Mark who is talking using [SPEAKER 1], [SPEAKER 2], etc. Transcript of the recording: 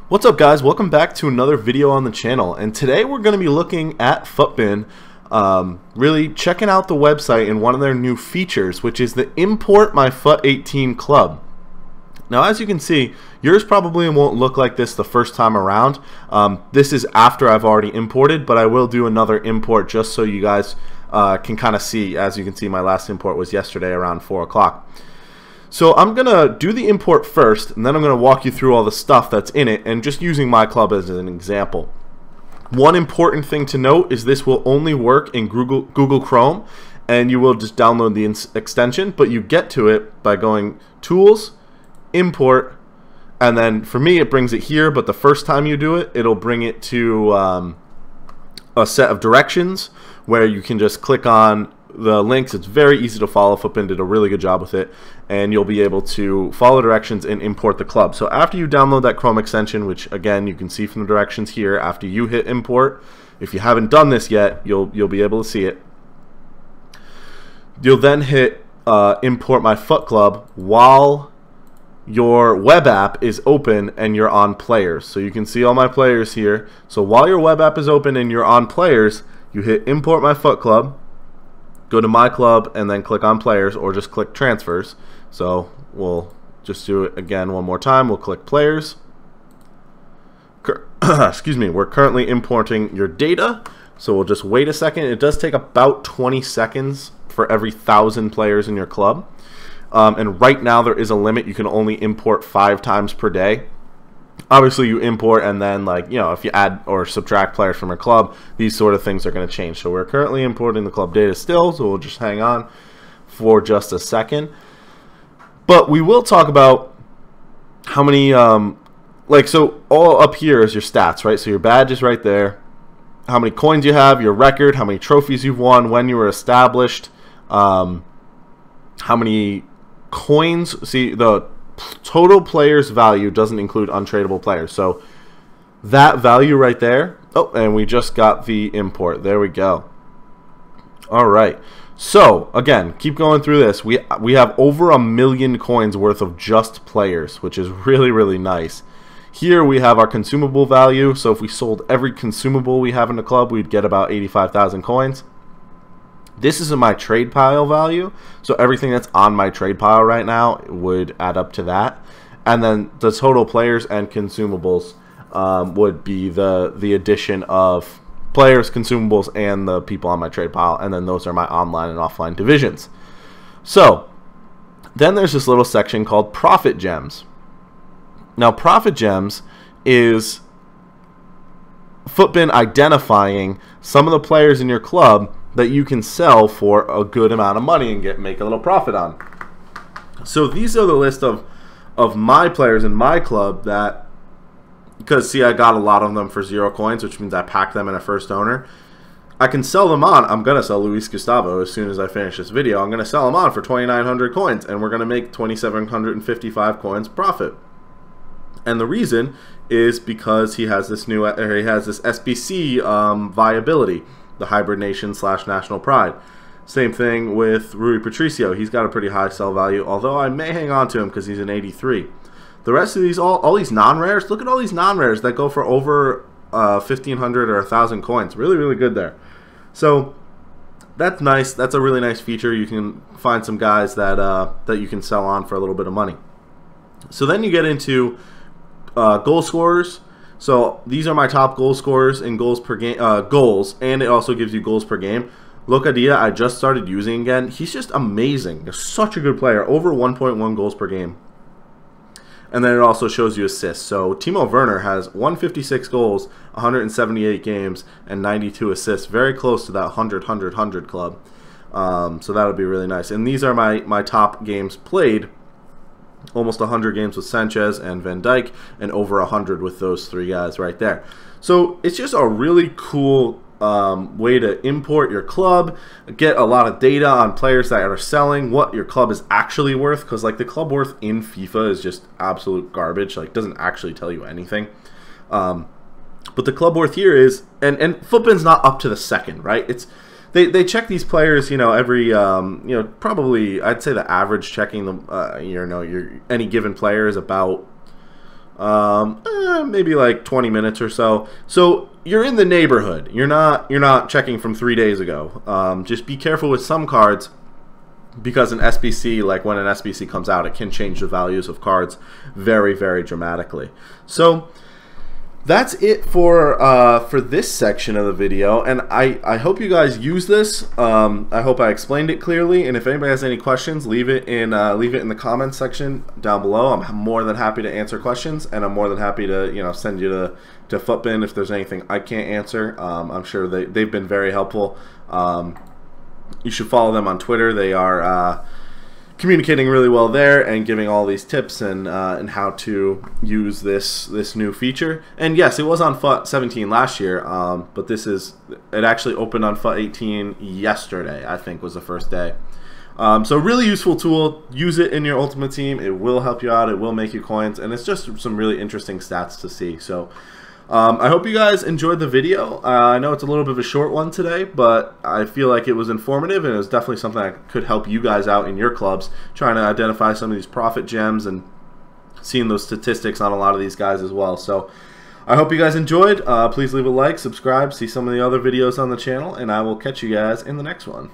[SPEAKER 1] What's up, guys? Welcome back to another video on the channel, and today we're going to be looking at FUTBIN, really checking out the website and one of their new features, which is the Import My FUT18 Club. Now, as you can see, yours probably won't look like this the first time around. This is after I've already imported, but I will do another import just so you guys can kind of see. As you can see, my last import was yesterday around 4 o'clock. So I'm going to do the import first, and then I'm going to walk you through all the stuff that's in it, and just using my club as an example. One important thing to note is this will only work in Google Chrome, and you will just download the extension, but you get to it by going Tools, Import, and then for me it brings it here, but the first time you do it, it'll bring it to a set of directions where you can just click on the links. It's very easy to follow. FUTBIN did a really good job with it, and you'll be able to follow directions and import the club. So after you download that Chrome extension, which again you can see from the directions here, after you hit import, if you haven't done this yet, you'll be able to see it. You'll then hit import my FUT club while your web app is open and you're on players. So you can see all my players here. So while your web app is open and you're on players, you hit import my FUT club, go to my club, and then click on players, or just click transfers. So we'll just do it again one more time. We'll click players. Excuse me, we're currently importing your data, so we'll just wait a second. It does take about 20 seconds for every 1,000 players in your club, and right now there is a limit. You can only import 5 times per day. Obviously you import, and then, like, you know, if you add or subtract players from your club, these sort of things are going to change. So we're currently importing the club data still, so we'll just hang on for just a second. But we will talk about how many so all up here is your stats, right? So your badge is right there, how many coins you have, your record, how many trophies you've won, when you were established, how many coins. See, the total players value doesn't include untradeable players, so that value right there. Oh, and we just got the import. There we go. All right, so again, keep going through this. We have over 1 million coins worth of just players, which is really nice. Here we have our consumable value, so if we sold every consumable we have in the club, we'd get about 85,000 coins. This is my trade pile value, so everything that's on my trade pile right now would add up to that. And then the total players and consumables would be the addition of players, consumables, and the people on my trade pile, and then those are my online and offline divisions. So then there's this little section called Profit Gems. Now, Profit Gems is FUTBIN identifying some of the players in your club that you can sell for a good amount of money and make a little profit on. So these are the list of my players in my club that, because see, I got a lot of them for 0 coins, which means I packed them in a first owner. I can sell them on. I'm going to sell Luis Gustavo as soon as I finish this video. I'm going to sell them on for 2,900 coins, and we're going to make 2,755 coins profit. And the reason is because he has this new, or he has this SBC viability, the hybridnation / national pride. Same thing with Rudy Patricio. He's got a pretty high sell value, although I may hang on to him because he's an 83. The rest of these, all these non-rares, look at all these non-rares that go for over 1,500 or 1,000 coins. Really good there. So that's nice. That's a really nice feature. You can find some guys that that you can sell on for a little bit of money. So then you get into goal scorers. So these are my top goal scorers in goals per game, goals, and it also gives you goals per game. Locadia, I just started using again. He's just amazing. He's such a good player. Over 1.1 goals per game. And then it also shows you assists. So Timo Werner has 156 goals, 178 games, and 92 assists. Very close to that 100 club. So that would be really nice. And these are my top games played. Almost 100 games with Sanchez and Van Dijk, and over 100 with those 3 guys right there. So it's just a really cool way to import your club, get a lot of data on players that are selling, what your club is actually worth, because like the club worth in FIFA is just absolute garbage. Like, doesn't actually tell you anything. But the club worth here is, and FUTBIN's not up to the second, right? It's they check these players, you know, every probably I'd say the average checking them, any given player is about maybe like 20 minutes or so. So you're in the neighborhood. You're not checking from 3 days ago. Just be careful with some cards, because an SBC, like when an SBC comes out, it can change the values of cards very, very dramatically. So that's it for this section of the video, and I hope you guys use this. I hope I explained it clearly, and if anybody has any questions, leave it in the comments section down below. I'm more than happy to answer questions, and I'm more than happy to send you to FUTBIN if there's anything I can't answer. I'm sure they've been very helpful. You should follow them on Twitter. They are communicating really well there and giving all these tips and how to use this new feature. And yes, it was on FUT 17 last year, but it actually opened on FUT 18 yesterday, I think was the first day. So really useful tool. Use it in your Ultimate Team. It will help you out. It will make you coins, and it's just some really interesting stats to see. So I hope you guys enjoyed the video. I know it's a little bit of a short one today, but I feel like it was informative, and it was definitely something that could help you guys out in your clubs, trying to identify some of these profit gems and seeing those statistics on a lot of these guys as well. So I hope you guys enjoyed. Please leave a like, subscribe, see some of the other videos on the channel, and I will catch you guys in the next one.